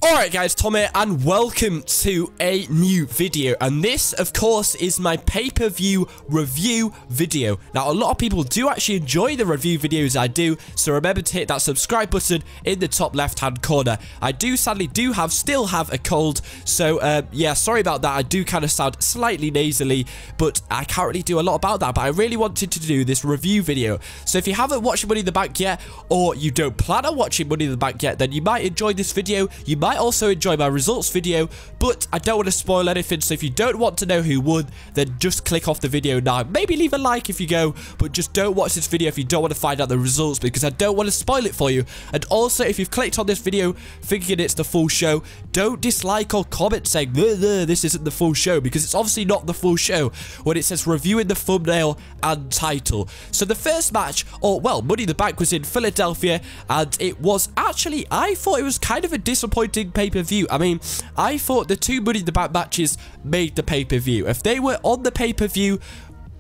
Alright guys, Tom here, and welcome to a new video, and this of course is my pay-per-view review video. Now a lot of people do actually enjoy the review videos I do, so remember to hit that subscribe button in the top left hand corner. I sadly still have a cold, so yeah, sorry about that. I do kind of sound slightly nasally, but I can't really do a lot about that. But I really wanted to do this review video, so if you haven't watched Money in the Bank yet, or you don't plan on watching Money in the Bank yet, then you might enjoy this video. You might also enjoy my results video, but I don't want to spoil anything, so if you don't want to know who won, then just click off the video now. Maybe leave a like if you go, but just don't watch this video if you don't want to find out the results, because I don't want to spoil it for you. And also, if you've clicked on this video thinking it's the full show, don't dislike or comment saying this isn't the full show, because it's obviously not the full show when it says review in the thumbnail and title. So the first match, or well, Money in the Bank, was in Philadelphia, and it was actually, I thought it was kind of a disappointing pay-per-view. I mean, I thought the two Money in the Bank matches made the pay-per-view. If they were on the pay-per-view,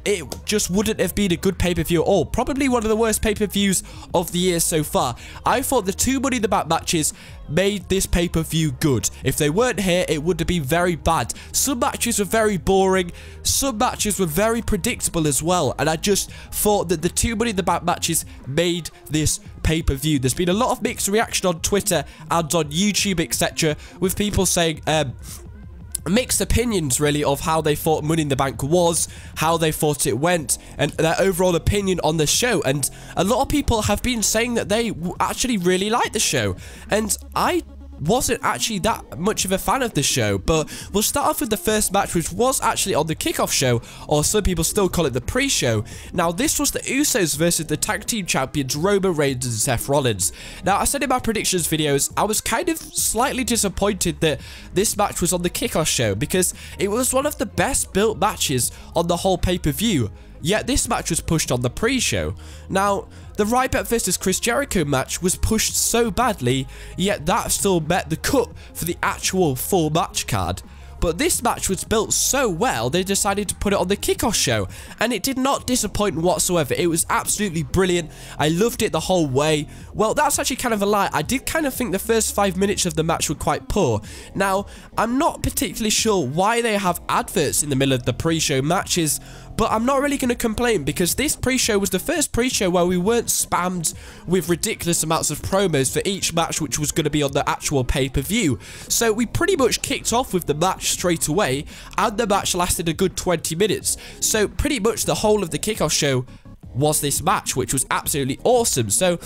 it just wouldn't have been a good pay-per-view at all. Probably one of the worst pay-per-views of the year so far. I thought the two Money in the Bank matches made this pay-per-view good. If they weren't here, it would have been very bad. Some matches were very boring. Some matches were very predictable as well. And I just thought that the two Money in the Bank matches made this pay-per-view. There's been a lot of mixed reaction on Twitter and on YouTube, etc., with people saying mixed opinions really of how they thought Money in the Bank was, how they thought it went, and their overall opinion on the show. And a lot of people have been saying that they actually really like the show, and I wasn't actually that much of a fan of the show. But we'll start off with the first match, which was actually on the Kickoff show, or some people still call it the pre-show. Now this was the Usos versus the tag team champions Roman Reigns and Seth Rollins. Now I said in my predictions videos, I was kind of slightly disappointed that this match was on the Kickoff show, because it was one of the best built matches on the whole pay-per-view. Yet this match was pushed on the pre-show. Now, the Ryback versus Chris Jericho match was pushed so badly, yet that still met the cut for the actual full match card. But this match was built so well, they decided to put it on the Kickoff show, and it did not disappoint whatsoever. It was absolutely brilliant. I loved it the whole way. Well, that's actually kind of a lie. I did kind of think the first 5 minutes of the match were quite poor. Now, I'm not particularly sure why they have adverts in the middle of the pre-show matches, but I'm not really going to complain, because this pre-show was the first pre-show where we weren't spammed with ridiculous amounts of promos for each match, which was going to be on the actual pay-per-view. So we pretty much kicked off with the match straight away, and the match lasted a good 20 minutes. So pretty much the whole of the Kickoff show was this match, which was absolutely awesome. So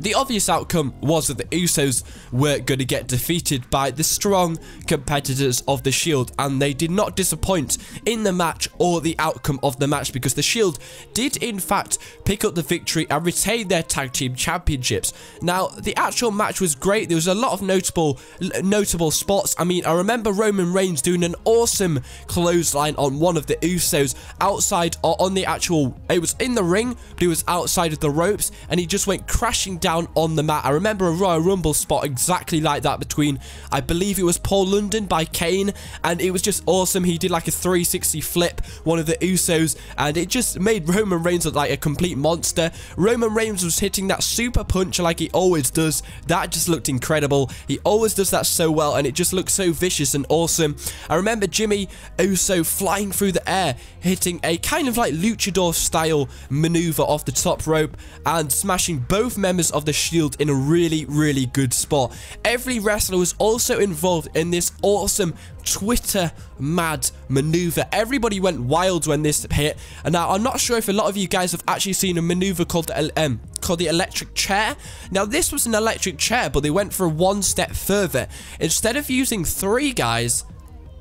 the obvious outcome was that the Usos were going to get defeated by the strong competitors of the Shield, and they did not disappoint in the match or the outcome of the match, because the Shield did in fact pick up the victory and retain their tag team championships. Now, the actual match was great. There was a lot of notable spots. I mean, I remember Roman Reigns doing an awesome clothesline on one of the Usos outside, or on the actual, it was in the ring, but it was outside of the ropes, and he just went crashing down on the mat. I remember a Royal Rumble spot exactly like that between, I believe it was Paul London by Kane, and it was just awesome. He did like a 360 flip, one of the Usos, and it just made Roman Reigns look like a complete monster. Roman Reigns was hitting that super punch like he always does. That just looked incredible. He always does that so well, and it just looked so vicious and awesome. I remember Jimmy Uso flying through the air, hitting a kind of like luchador style maneuver off the top rope, and smashing both members of the Shield in a really good spot. Every wrestler was also involved in this awesome Twitter mad maneuver. Everybody went wild when this hit. And now I'm not sure if a lot of you guys have actually seen a maneuver called the electric chair. Now this was an electric chair, but they went for one step further. Instead of using 3 guys,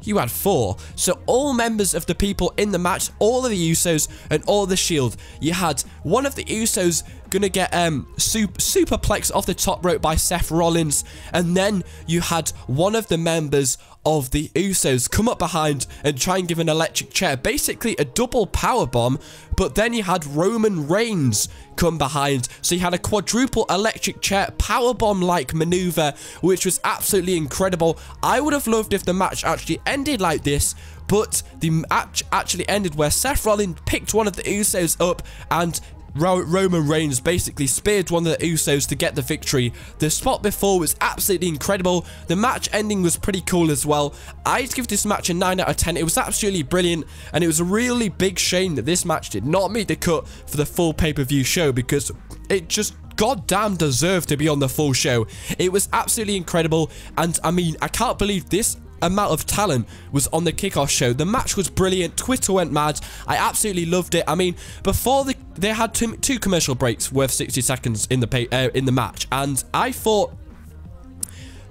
you had 4. So all members of the people in the match, all of the Usos and all the Shield, you had one of the Usos gonna get superplexed off the top rope by Seth Rollins, and then you had one of the members of the Usos come up behind and try and give an electric chair, basically a double power bomb. But then you had Roman Reigns come behind, so you had a quadruple electric chair power bomb like maneuver, which was absolutely incredible. I would have loved if the match actually ended like this, but the match actually ended where Seth Rollins picked one of the Usos up and Roman Reigns basically speared one of the Usos to get the victory. The spot before was absolutely incredible. The match ending was pretty cool as well. I'd give this match a 9 out of 10. It was absolutely brilliant, and it was a really big shame that this match did not make the cut for the full pay-per-view show, because it just goddamn deserved to be on the full show. It was absolutely incredible, and I mean, I can't believe this amount of talent was on the Kickoff show. The match was brilliant. Twitter went mad. I absolutely loved it. I mean, before they had two commercial breaks worth 60 seconds in the match, and I thought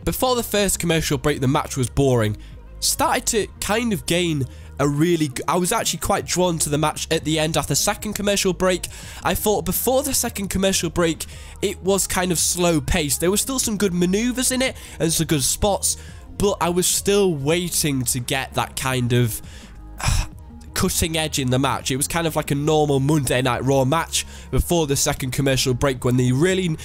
before the first commercial break the match was boring. Started to kind of gain a really... I was actually quite drawn to the match at the end after the second commercial break. I thought before the second commercial break it was kind of slow paced. There were still some good maneuvers in it and some good spots, but I was still waiting to get that kind of cutting edge in the match. It was kind of like a normal Monday Night Raw match before the second commercial break, when they really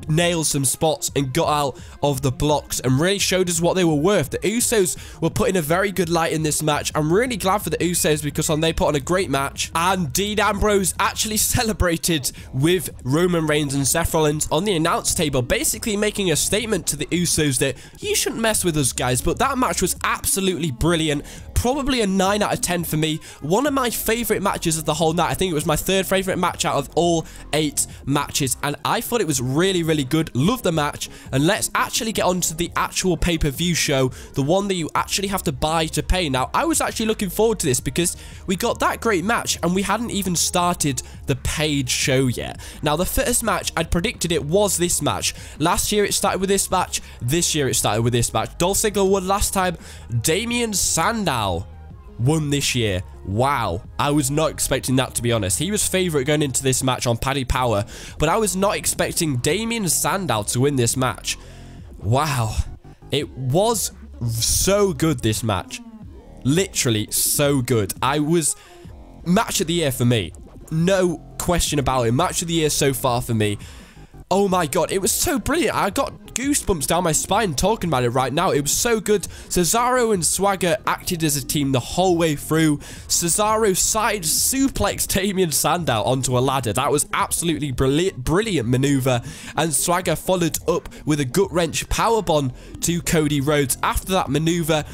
nailed some spots and got out of the blocks and really showed us what they were worth. The Usos were put in a very good light in this match. I'm really glad for the Usos because they put on a great match, and Dean Ambrose actually celebrated with Roman Reigns and Seth Rollins on the announce table, basically making a statement to the Usos that you shouldn't mess with us, guys. But that match was absolutely brilliant. Probably a 9 out of 10 for me. One of my favorite matches of the whole night. I think it was my third favorite match out of all 8 matches, and I thought it was really, really good. Love the match. And let's actually get on to the actual pay-per-view show, the one that you actually have to buy to pay. Now, I was actually looking forward to this because we got that great match and we hadn't even started the paid show yet. Now, the first match, I'd predicted it was this match. Last year it started with this match. This year it started with this match. Dolph Ziggler won last time. Damien Sandow won this year. Wow, I was not expecting that, to be honest. He was favourite going into this match on Paddy Power, but I was not expecting Damien Sandow to win this match. Wow, it was so good, this match. Literally so good. Match of the year for me. No question about it. Match of the year so far for me. Oh my god, it was so brilliant. I got goosebumps down my spine talking about it right now. It was so good. Cesaro and Swagger acted as a team the whole way through. Cesaro side suplexed Damien Sandow onto a ladder. That was absolutely brilliant maneuver. And Swagger followed up with a gut-wrench powerbomb to Cody Rhodes. After that maneuver,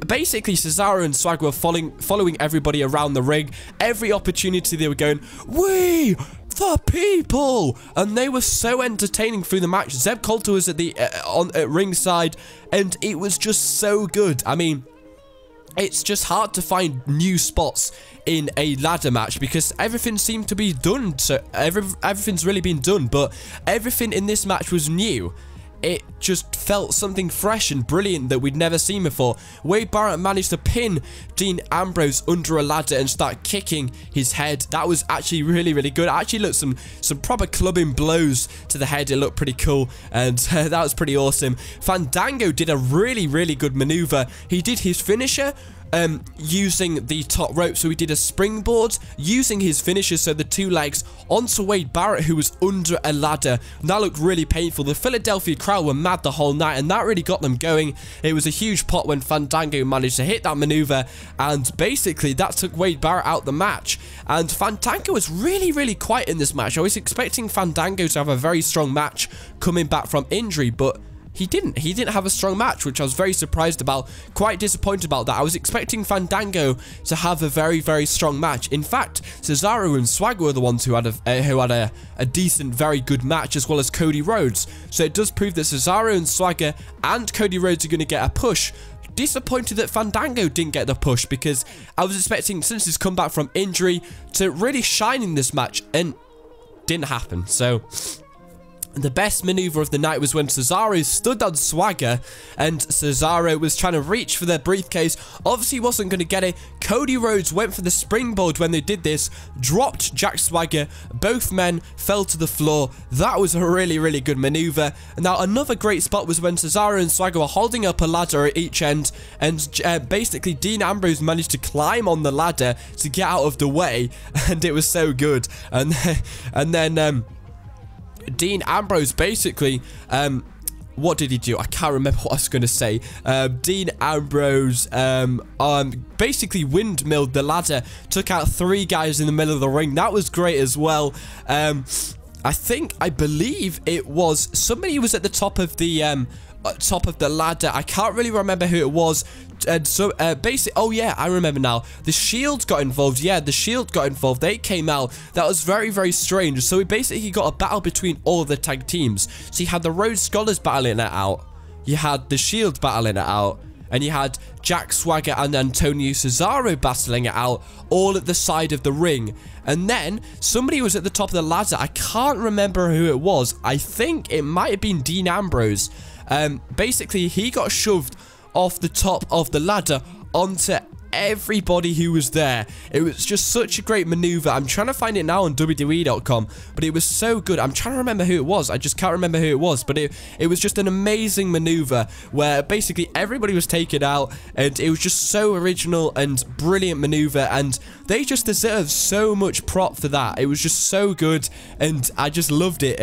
basically Cesaro and Swagger were following everybody around the ring. Every opportunity they were going, "We the people," and they were so entertaining through the match. Zeb Coulter was at ringside, and it was just so good. I mean, it's just hard to find new spots in a ladder match because everything seemed to be done. So everything's really been done, but everything in this match was new. It just felt something fresh and brilliant that we'd never seen before. Wade Barrett managed to pin Dean Ambrose under a ladder and start kicking his head. That was actually really, really good. I actually looked some proper clubbing blows to the head. It looked pretty cool, and that was pretty awesome. Fandango did a really, really good maneuver. He did his finisher using the top rope. So he did a springboard using his finisher, so the 2 legs, onto Wade Barrett, who was under a ladder. And that looked really painful. The Philadelphia crowd were mad the whole night, and that really got them going. It was a huge pop when Fandango managed to hit that maneuver, and basically that took Wade Barrett out the match. And Fandango was really, really quiet in this match. I was expecting Fandango to have a very strong match coming back from injury, but he didn't have a strong match, which I was very surprised about. Quite disappointed about that. I was expecting Fandango to have a very, very strong match. In fact, Cesaro and Swagger were the ones who had a decent, very good match, as well as Cody Rhodes. So it does prove that Cesaro and Swagger and Cody Rhodes are going to get a push. Disappointed that Fandango didn't get the push, because I was expecting, since he's come back from injury, to really shine in this match, and didn't happen. So the best maneuver of the night was when Cesaro stood on Swagger, and Cesaro was trying to reach for the briefcase. Obviously, he wasn't going to get it. Cody Rhodes went for the springboard when they did this, dropped Jack Swagger. Both men fell to the floor. That was a really, really good maneuver. Now, another great spot was when Cesaro and Swagger were holding up a ladder at each end, and basically Dean Ambrose managed to climb on the ladder to get out of the way, and it was so good. And then Dean Ambrose basically what did he do? I can't remember what I was going to say. Dean Ambrose basically windmilled the ladder, took out 3 guys in the middle of the ring. That was great as well. I believe it was somebody who was at the top of the ladder. I can't really remember who it was. And so basically, oh yeah, I remember now. The Shield got involved. Yeah, the Shield got involved. They came out. That was very, very strange. So we basically got a battle between all the tag teams. So you had the Rhodes Scholars battling it out. You had the Shield battling it out. And you had Jack Swagger and Antonio Cesaro battling it out, all at the side of the ring. And then somebody was at the top of the ladder. I can't remember who it was. I think it might have been Dean Ambrose. Basically, he got shoved off the top of the ladder onto everybody who was there. It was just such a great maneuver. I'm trying to find it now on WWE.com, but it was so good. I'm trying to remember who it was. I just can't remember who it was, but it was just an amazing maneuver where basically everybody was taken out, and it was just so original and brilliant maneuver, and they just deserve so much prop for that. It was just so good, and I just loved it.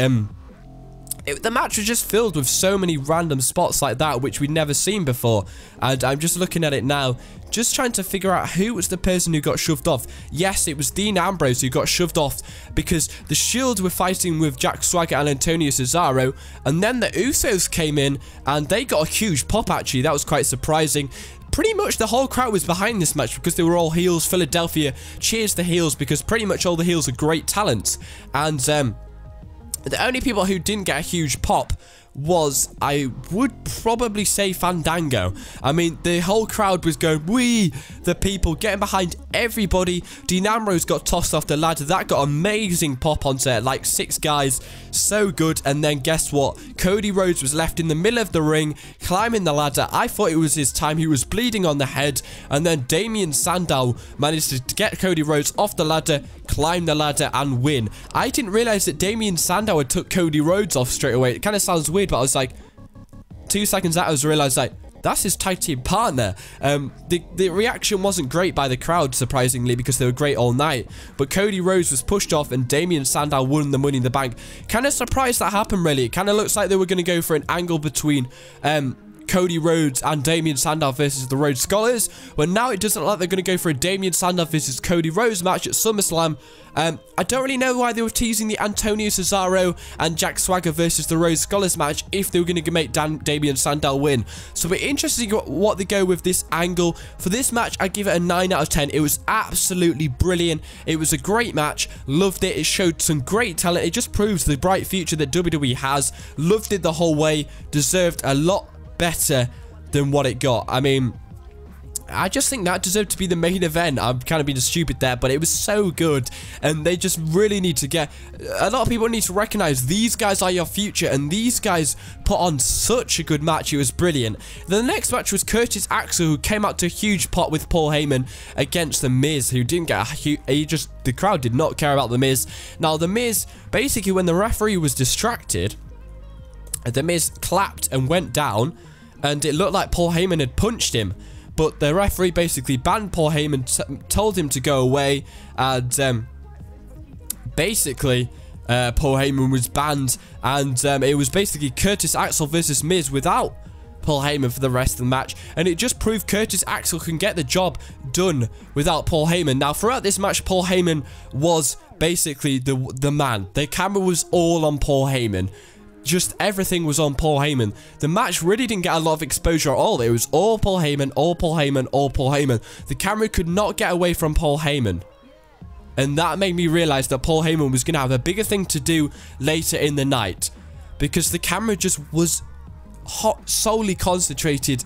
The match was just filled with so many random spots like that, which we'd never seen before. And I'm just looking at it now, just trying to figure out who was the person who got shoved off. Yes, it was Dean Ambrose who got shoved off because the Shield were fighting with Jack Swagger and Antonio Cesaro. And then the Usos came in and they got a huge pop, actually. That was quite surprising. Pretty much the whole crowd was behind this match because they were all heels. Philadelphia cheers the heels because pretty much all the heels are great talents. And the only people who didn't get a huge pop was, I would probably say, Fandango. I mean, the whole crowd was going, "We, the people," getting behind everybody. Dean Ambrose got tossed off the ladder. That got amazing pop onto like 6 guys. So good. And then guess what? Cody Rhodes was left in the middle of the ring, climbing the ladder. I thought it was his time. He was bleeding on the head. And then Damien Sandow managed to get Cody Rhodes off the ladder, climb the ladder, and win. I didn't realize that Damien Sandow had took Cody Rhodes off straight away. It kind of sounds weird, but I was like, 2 seconds out, I was realized, like, that's his tag team partner. The reaction wasn't great by the crowd, surprisingly, because they were great all night. But Cody Rhodes was pushed off and Damien Sandow won the Money in the Bank. Kind of surprised that happened, really. It kind of looks like they were going to go for an angle between Cody Rhodes and Damien Sandow versus the Rhodes Scholars. But now it doesn't look like they're going to go for a Damien Sandow versus Cody Rhodes match at SummerSlam. I don't really know why they were teasing the Antonio Cesaro and Jack Swagger versus the Rhodes Scholars match if they were going to make Damien Sandow win. So we're interested to see what they go with this angle. For this match, I give it a 9 out of 10. It was absolutely brilliant. It was a great match. Loved it. It showed some great talent. It just proves the bright future that WWE has. Loved it the whole way. Deserved a lot better than what it got. I mean, I just think that deserved to be the main event. I'm kind of being stupid there, but it was so good, and they just really need to get, a lot of people need to recognize these guys are your future, and these guys put on such a good match. It was brilliant. The next match was Curtis Axel, who came out to a huge pot with Paul Heyman against The Miz, who didn't get the crowd did not care about The Miz. Now, The Miz, basically, when the referee was distracted, The Miz clapped and went down, and it looked like Paul Heyman had punched him. But the referee basically banned Paul Heyman, told him to go away, and basically Paul Heyman was banned, and it was basically Curtis Axel versus Miz without Paul Heyman for the rest of the match, and it just proved Curtis Axel can get the job done without Paul Heyman. Now, throughout this match, Paul Heyman was basically the man. The camera was all on Paul Heyman. Just everything was on Paul Heyman. The match really didn't get a lot of exposure at all. It was all Paul Heyman, all Paul Heyman, all Paul Heyman. The camera could not get away from Paul Heyman. And that made me realize that Paul Heyman was going to have a bigger thing to do later in the night. Because the camera just was solely concentrated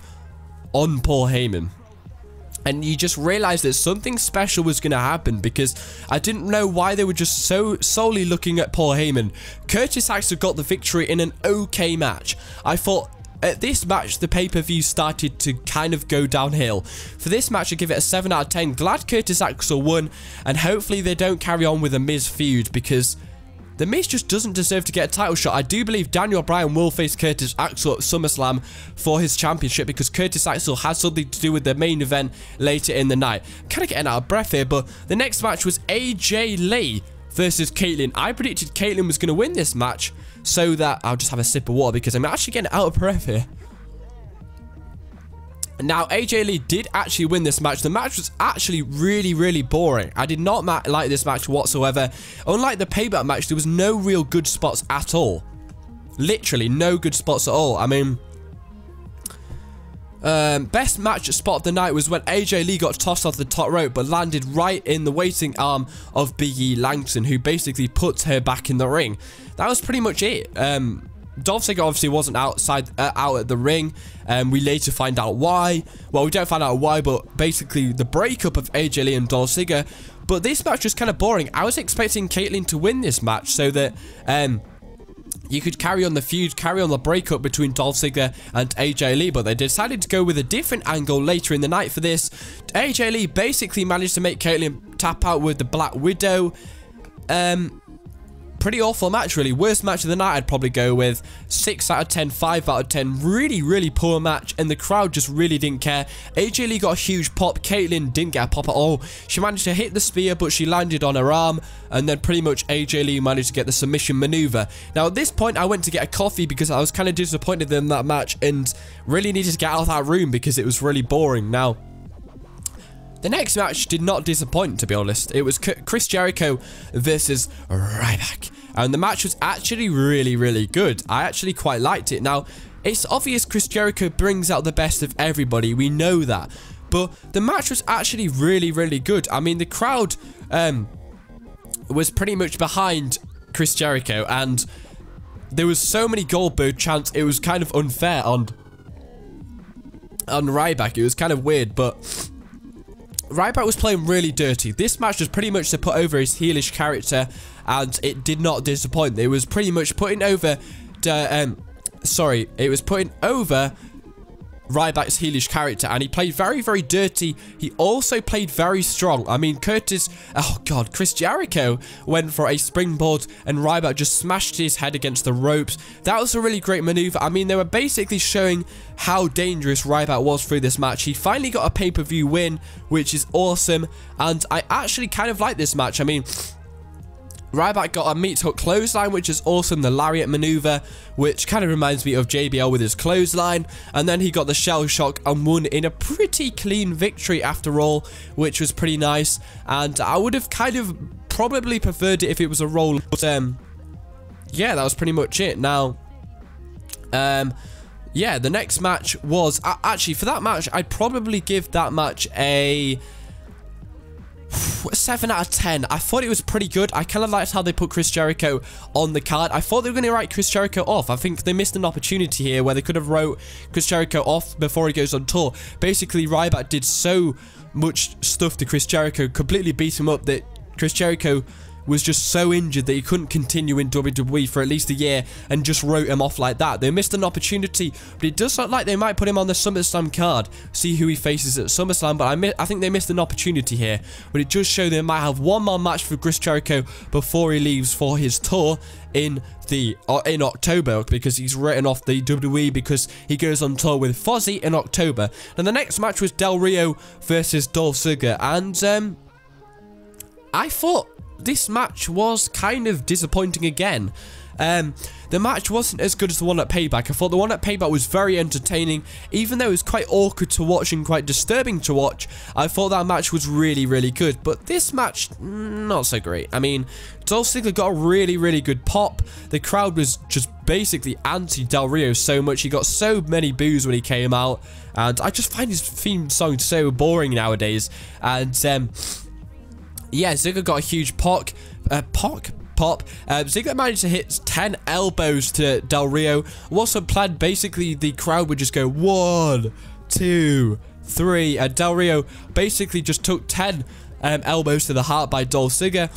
on Paul Heyman. And you just realized that something special was going to happen, because I didn't know why they were just so solely looking at Paul Heyman. Curtis Axel got the victory in an okay match. I thought at this match, the pay-per-view started to kind of go downhill. For this match, I give it a 7 out of 10. Glad Curtis Axel won, and hopefully they don't carry on with a Miz feud, because The Miz just doesn't deserve to get a title shot. I do believe Daniel Bryan will face Curtis Axel at SummerSlam for his championship, because Curtis Axel has something to do with the main event later in the night. Kind of getting out of breath here, but the next match was AJ Lee versus Caitlyn. I predicted Caitlyn was going to win this match, so that I'll just have a sip of water because I'm actually getting out of breath here. Now, AJ Lee did actually win this match. The match was actually really, really boring. I did not like this match whatsoever. Unlike the Payback match, there was no real good spots at all. Literally, no good spots at all. I mean, best match spot of the night was when AJ Lee got tossed off the top rope, but landed right in the waiting arm of Big E Langston, who basically puts her back in the ring. That was pretty much it. Dolph Ziggler obviously wasn't out at the ring. We later find out why. Well, we don't find out why, but basically the breakup of AJ Lee and Dolph Ziggler. But this match was kind of boring. I was expecting Caitlyn to win this match so that you could carry on the feud, carry on the breakup between Dolph Ziggler and AJ Lee, but they decided to go with a different angle later in the night for this. AJ Lee basically managed to make Caitlyn tap out with the Black Widow. Pretty awful match, really. Worst match of the night, I'd probably go with. 6 out of 10, 5 out of 10. Really, really poor match, and the crowd just really didn't care. AJ Lee got a huge pop. Caitlyn didn't get a pop at all. She managed to hit the spear, but she landed on her arm, and then pretty much AJ Lee managed to get the submission maneuver. Now, at this point, I went to get a coffee because I was kind of disappointed in that match and really needed to get out of that room because it was really boring. Now, the next match did not disappoint, to be honest. It was Chris Jericho versus Ryback. And the match was actually really, really good. I actually quite liked it. Now, it's obvious Chris Jericho brings out the best of everybody. We know that. But the match was actually really, really good. I mean, the crowd was pretty much behind Chris Jericho. And there was so many Goldberg chants. It was kind of unfair on Ryback. It was kind of weird, but Ryback was playing really dirty. This match was pretty much to put over his heelish character, and it did not disappoint. It was pretty much putting over it was putting over Ryback's heelish character, and he played very, very dirty. He also played very strong. I mean, Chris Jericho went for a springboard, and Ryback just smashed his head against the ropes. That was a really great maneuver. I mean, they were basically showing how dangerous Ryback was through this match. He finally got a pay-per-view win, which is awesome, and I actually kind of like this match. I mean, Ryback got a meat hook clothesline, which is awesome. The lariat maneuver, which kind of reminds me of JBL with his clothesline. And then he got the shell shock and won in a pretty clean victory after all, which was pretty nice. And I would have kind of probably preferred it if it was a roll. But yeah, that was pretty much it. Now, yeah, the next match was actually, for that match, I'd probably give that match a 7 out of 10. I thought it was pretty good. I kind of liked how they put Chris Jericho on the card. I thought they were going to write Chris Jericho off. I think they missed an opportunity here where they could have wrote Chris Jericho off before he goes on tour. Basically, Ryback did so much stuff to Chris Jericho, completely beat him up, that Chris Jericho was just so injured that he couldn't continue in WWE for at least a year, and just wrote him off like that. They missed an opportunity, but it does look like they might put him on the SummerSlam card, see who he faces at SummerSlam, but I think they missed an opportunity here. But it does show they might have one more match for Chris Jericho before he leaves for his tour in October, because he's written off the WWE because he goes on tour with Fozzy in October. And the next match was Del Rio versus Dolph Ziggler, and I thought this match was kind of disappointing again. The match wasn't as good as the one at Payback. I thought the one at Payback was very entertaining, even though it was quite awkward to watch and quite disturbing to watch. I thought that match was really, really good, but this match, not so great. I mean, Dolph Ziggler got a really, really good pop. The crowd was just basically anti-Del Rio so much. He got so many boos when he came out, and I just find his theme song so boring nowadays. And yeah, Ziggler got a huge pop. Ziggler managed to hit 10 elbows to Del Rio. Also planned basically the crowd would just go 1, 2, 3, and Del Rio basically just took 10 elbows to the heart by Dolph Ziggler,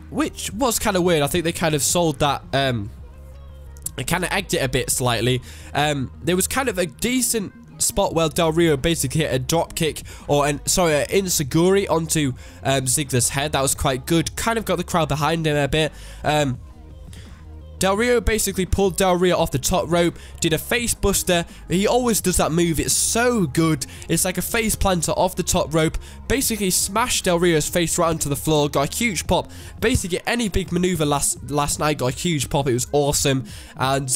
which was kind of weird. I think they kind of sold that, they kind of egged it a bit slightly. There was kind of a decent spot where Del Rio basically hit a drop kick, or an enziguri onto Ziggler's head. That was quite good. Kind of got the crowd behind him a bit. Del Rio basically pulled Del Rio off the top rope, did a face buster. He always does that move. It's so good. It's like a face planter off the top rope. Basically smashed Del Rio's face right onto the floor. Got a huge pop. Basically any big maneuver last night got a huge pop. It was awesome. And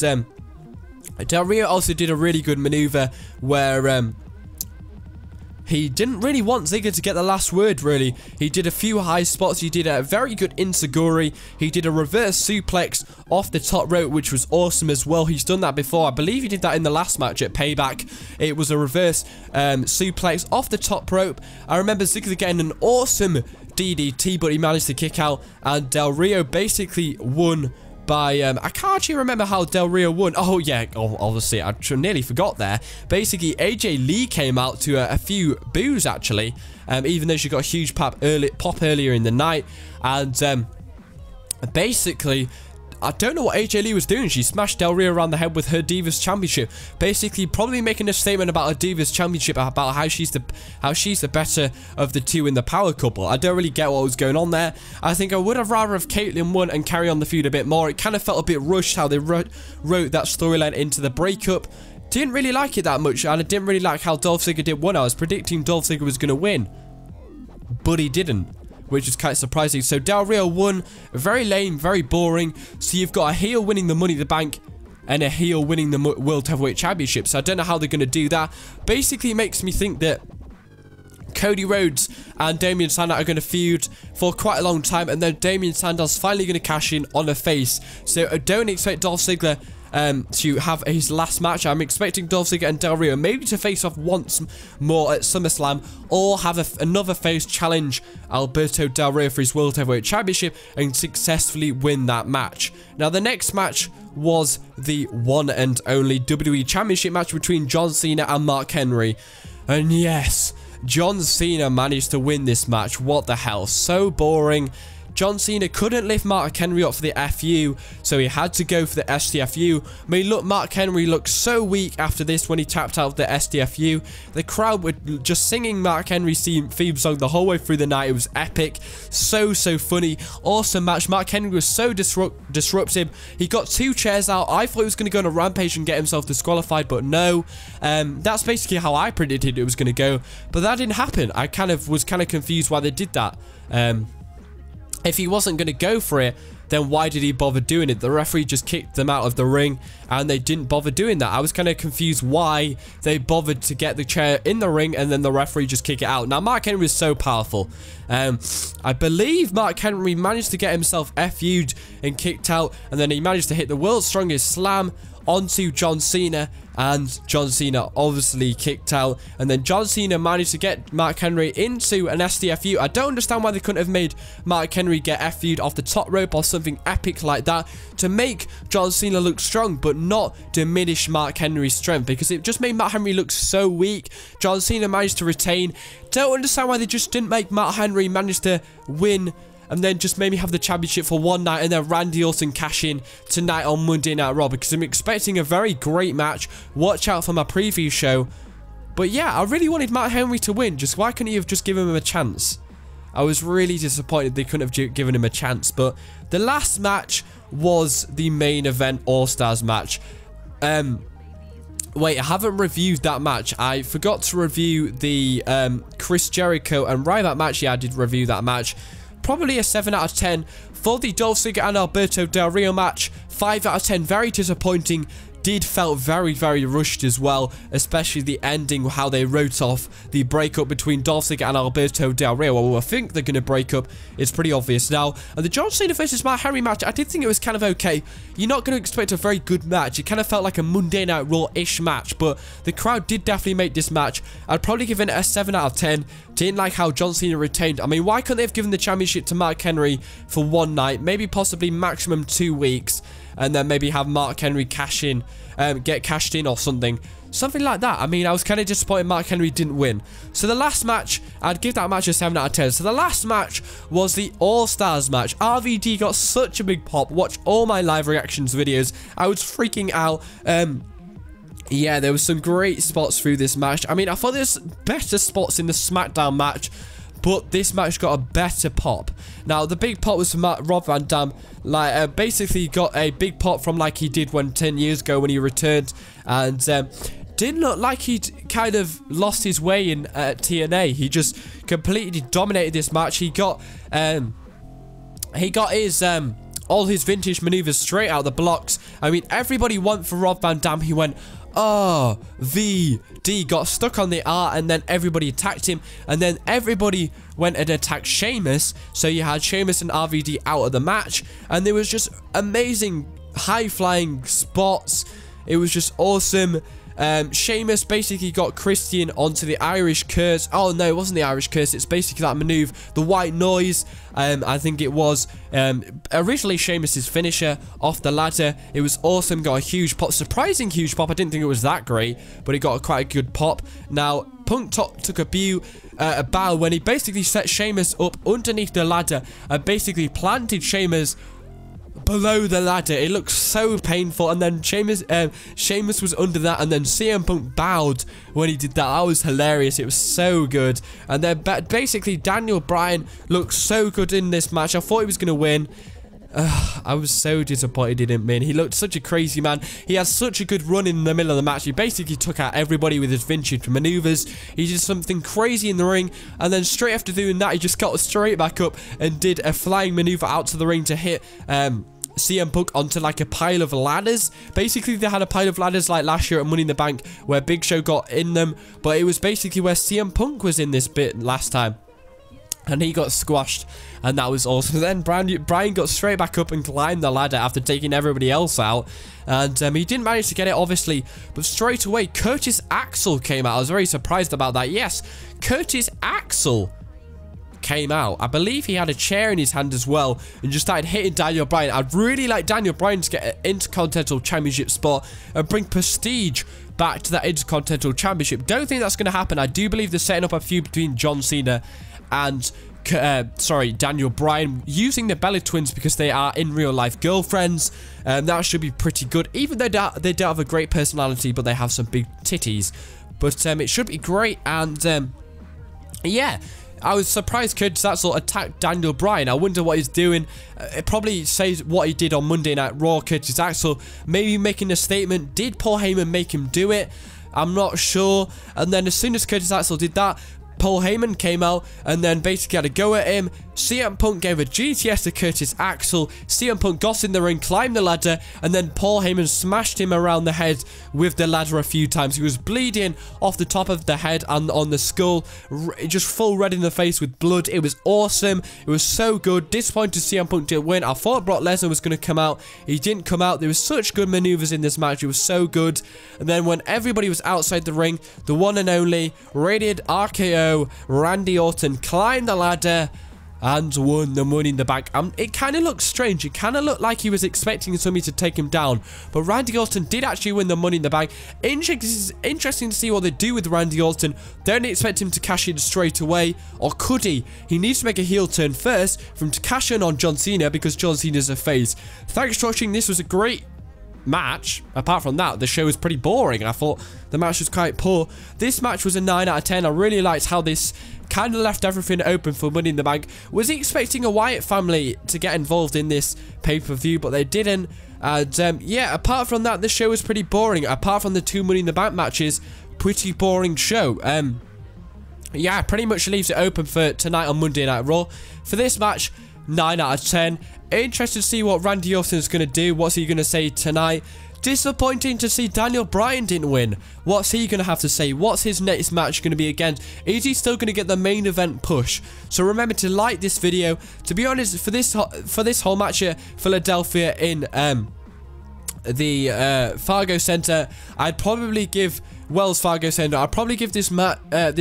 Del Rio also did a really good maneuver where he didn't really want Ziggler to get the last word, really. He did a few high spots. He did a very good insecurity. He did a reverse suplex off the top rope, which was awesome as well. He's done that before. I believe he did that in the last match at Payback. It was a reverse suplex off the top rope. I remember Ziggler getting an awesome DDT, but he managed to kick out. And Del Rio basically won by, I can't actually remember how Del Rio won. Oh, yeah, obviously, I nearly forgot there. Basically, AJ Lee came out to a few boos, actually, even though she got a huge pop earlier in the night. And basically, I don't know what AJ Lee was doing. She smashed Del Rio around the head with her Divas Championship. Basically, probably making a statement about her Divas Championship, about how she's the better of the two in the power couple. I don't really get what was going on there. I think I would have rather have Caitlyn won and carry on the feud a bit more. It kind of felt a bit rushed how they wrote that storyline into the breakup. Didn't really like it that much, and I didn't really like how Dolph Ziggler did win. I was predicting Dolph Ziggler was going to win, but he didn't, which is kind of surprising. So Del Rio won. Very lame, very boring. So you've got a heel winning the Money in the Bank and a heel winning the World Heavyweight Championship. So I don't know how they're going to do that. Basically, it makes me think that Cody Rhodes and Damien Sandow are going to feud for quite a long time, and then Damien Sandow's finally going to cash in on a face. So I don't expect Dolph Ziggler to have his last match. I'm expecting Dolph Ziggler and Del Rio maybe to face off once more at SummerSlam, or have another face challenge Alberto Del Rio for his World Heavyweight Championship and successfully win that match. Now, the next match was the one and only WWE Championship match between John Cena and Mark Henry. And yes, John Cena managed to win this match. What the hell? So boring. John Cena couldn't lift Mark Henry up for the FU, so he had to go for the STFU. I mean, look, Mark Henry looked so weak after this when he tapped out of the STFU. The crowd were just singing Mark Henry's theme song the whole way through the night. It was epic. So funny. Awesome match. Mark Henry was so disruptive. He got 2 chairs out. I thought he was going to go on a rampage and get himself disqualified, but no. That's basically how I predicted it was going to go, but that didn't happen. I was kind of confused why they did that. If he wasn't going to go for it, then why did he bother doing it? The referee just kicked them out of the ring, and they didn't bother doing that. I was kind of confused why they bothered to get the chair in the ring and then the referee just kick it out. Now, Mark Henry is so powerful. I believe Mark Henry managed to get himself FU'd and kicked out, and then he managed to hit the world's strongest slam onto John Cena, and John Cena obviously kicked out, and then John Cena managed to get Mark Henry into an STFU. I don't understand why they couldn't have made Mark Henry get FU'd off the top rope or something epic like that to make John Cena look strong but not diminish Mark Henry's strength, because it just made Mark Henry look so weak. John Cena managed to retain. Don't understand why they just didn't make Mark Henry manage to win and then just maybe have the championship for one night and then Randy Orton cash in tonight on Monday Night Raw, because I'm expecting a very great match. Watch out for my preview show. But yeah, I really wanted Mark Henry to win. Just why couldn't you have just given him a chance? I was really disappointed they couldn't have given him a chance. But the last match was the main event All-Stars match. Wait, I haven't reviewed that match. I forgot to review the Chris Jericho and Ryback match. Yeah, I did review that match. Probably a 7 out of 10. For the Dolph Ziggler and Alberto Del Rio match, 5 out of 10. Very disappointing. Felt very rushed as well, especially the ending, how they wrote off the breakup between Dolph Ziggler and Alberto Del Rio. Well, I think they're going to break up. It's pretty obvious now. And the John Cena versus Mark Henry match, I did think it was kind of okay. You're not going to expect a very good match. It kind of felt like a Monday Night Raw-ish match, but the crowd did definitely make this match. I'd probably give it a 7 out of 10. Didn't like how John Cena retained. I mean, why couldn't they have given the championship to Mark Henry for one night? Maybe possibly maximum 2 weeks. And then maybe have Mark Henry cash in, get cashed in or something. Something like that. I mean, I was kind of disappointed Mark Henry didn't win. So the last match, I'd give that match a 7 out of 10. So the last match was the All-Stars match. RVD got such a big pop. Watch all my live reactions videos. I was freaking out. Yeah, there was some great spots through this match. I mean, I thought there's better spots in the SmackDown match, but this match got a better pop. Now, the big pop was from Rob Van Dam. Like, basically got a big pop from like he did 10 years ago when he returned. And didn't look like he'd kind of lost his way in TNA. He just completely dominated this match. He got his all his vintage maneuvers straight out of the blocks. I mean, everybody went for Rob Van Dam. He went RVD, got stuck on the R, and then everybody attacked him, and then everybody went and attacked Sheamus. So you had Sheamus and RVD out of the match, and there was just amazing high-flying spots. It was just awesome. Sheamus basically got Christian onto the Irish curse. Oh no, it wasn't the Irish curse. It's basically that maneuver, the white noise. I think it was originally Sheamus's finisher off the ladder. It was awesome. Got a huge pop, surprising huge pop. I didn't think it was that great, but it got quite a good pop. Now Punk took a bow when he basically set Sheamus up underneath the ladder and basically planted Sheamus below the ladder. It looked so painful, and then Sheamus was under that, and then CM Punk bowed when he did that. That was hilarious. It was so good. And then basically Daniel Bryan looked so good in this match. I thought he was going to win. I was so disappointed he didn't win. He looked such a crazy man. He had such a good run in the middle of the match. He basically took out everybody with his vintage maneuvers. He did something crazy in the ring, and then straight after doing that, he just got straight back up and did a flying maneuver out to the ring to hit CM Punk onto like a pile of ladders. Basically, they had a pile of ladders like last year at Money in the Bank where Big Show got in them, but it was basically where CM Punk was in this bit last time. And he got squashed, and that was awesome. Then Bryan got straight back up and climbed the ladder after taking everybody else out. And he didn't manage to get it, obviously. But straight away, Curtis Axel came out. I was very surprised about that. Yes, Curtis Axel came out. I believe he had a chair in his hand as well and just started hitting Daniel Bryan. I'd really like Daniel Bryan to get an Intercontinental Championship spot and bring prestige back to that Intercontinental Championship. Don't think that's going to happen. I do believe they're setting up a feud between John Cena and Daniel Bryan, using the Bella Twins because they are in real life girlfriends. That should be pretty good, even though they don't have a great personality, but they have some big titties. But it should be great. And yeah, I was surprised Curtis Axel attacked Daniel Bryan. I wonder what he's doing. It probably says what he did on Monday Night Raw. Curtis Axel maybe making a statement. Did Paul Heyman make him do it? I'm not sure. And then as soon as Curtis Axel did that, Paul Heyman came out and then basically had a go at him. CM Punk gave a GTS to Curtis Axel. CM Punk got in the ring, climbed the ladder, and then Paul Heyman smashed him around the head with the ladder a few times. He was bleeding off the top of the head and on the skull, just full red in the face with blood. It was awesome. It was so good. Disappointed CM Punk didn't win. I thought Brock Lesnar was going to come out. He didn't come out. There was such good maneuvers in this match. It was so good. And then when everybody was outside the ring, the one and only Radiant RKO Randy Orton climbed the ladder and won the Money in the Bank. It kind of looked strange. It kind of looked like he was expecting somebody to take him down. But Randy Orton did actually win the Money in the Bank. Interesting to see what they do with Randy Orton. Don't expect him to cash in straight away. Or could he? He needs to make a heel turn first for him to cash in on John Cena, because John Cena's a face. Thanks for watching. This was a great match. Apart from that, the show was pretty boring. I thought the match was quite poor. This match was a 9 out of 10. I really liked how this kind of left everything open for Money in the Bank. Was he expecting a Wyatt family to get involved in this pay-per-view, but they didn't. And yeah, apart from that, the show was pretty boring. Apart from the 2 Money in the Bank matches, pretty boring show. Yeah, pretty much leaves it open for tonight on Monday Night Raw. For this match, 9 out of 10. Interested to see what Randy Orton's going to do. What's he going to say tonight? Disappointing to see Daniel Bryan didn't win. What's he going to have to say? What's his next match going to be against? Is he still going to get the main event push? So remember to like this video. To be honest, for this whole match at Philadelphia in the Fargo Center, I'd probably give Wells Fargo Center. I'd probably give this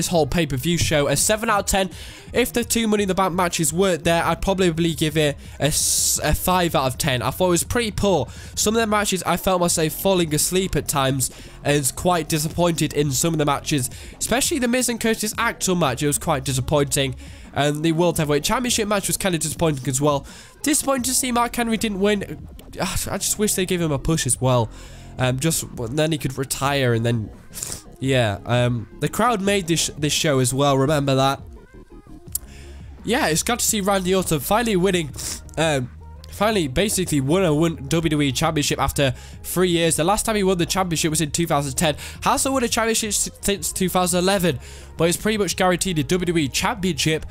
whole pay-per-view show a 7 out of 10. If the 2 Money in the Bank matches weren't there, I'd probably give it a 5 out of 10. I thought it was pretty poor. Some of the matches, I felt myself falling asleep at times, and was quite disappointed in some of the matches, especially the Miz and Curtis Axel match. It was quite disappointing. And the World Heavyweight Championship match was kind of disappointing as well. Disappointed to see Mark Henry didn't win. I just wish they gave him a push as well. Then he could retire, and then yeah, the crowd made this show as well. Remember that. yeah, it's glad to see Randy Orton finally winning. Finally, basically won a WWE Championship after 3 years. The last time he won the championship was in 2010. Hasn't won a championship since 2011, but he's pretty much guaranteed a WWE Championship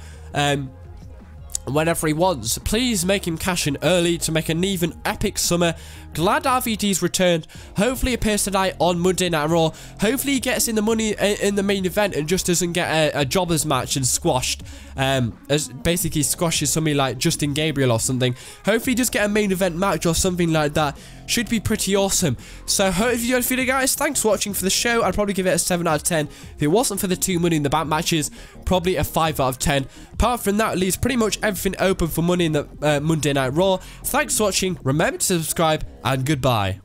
whenever he wants. Please make him cash in early to make an even epic summer. Glad RVD's returned. Hopefully he appears tonight on Monday Night Raw. Hopefully he gets in the money in the main event and just doesn't get a jobbers match and squashed. As basically squashes somebody like Justin Gabriel or something. Hopefully just get a main event match or something like that. Should be pretty awesome. So hope you enjoyed the video, guys. Thanks for watching. For the show, I'd probably give it a 7 out of 10. If it wasn't for the 2 Money in the Bank matches, probably a 5 out of 10. Apart from that, it leaves pretty much everything open for Money in the Monday Night Raw. Thanks for watching. Remember to subscribe and goodbye.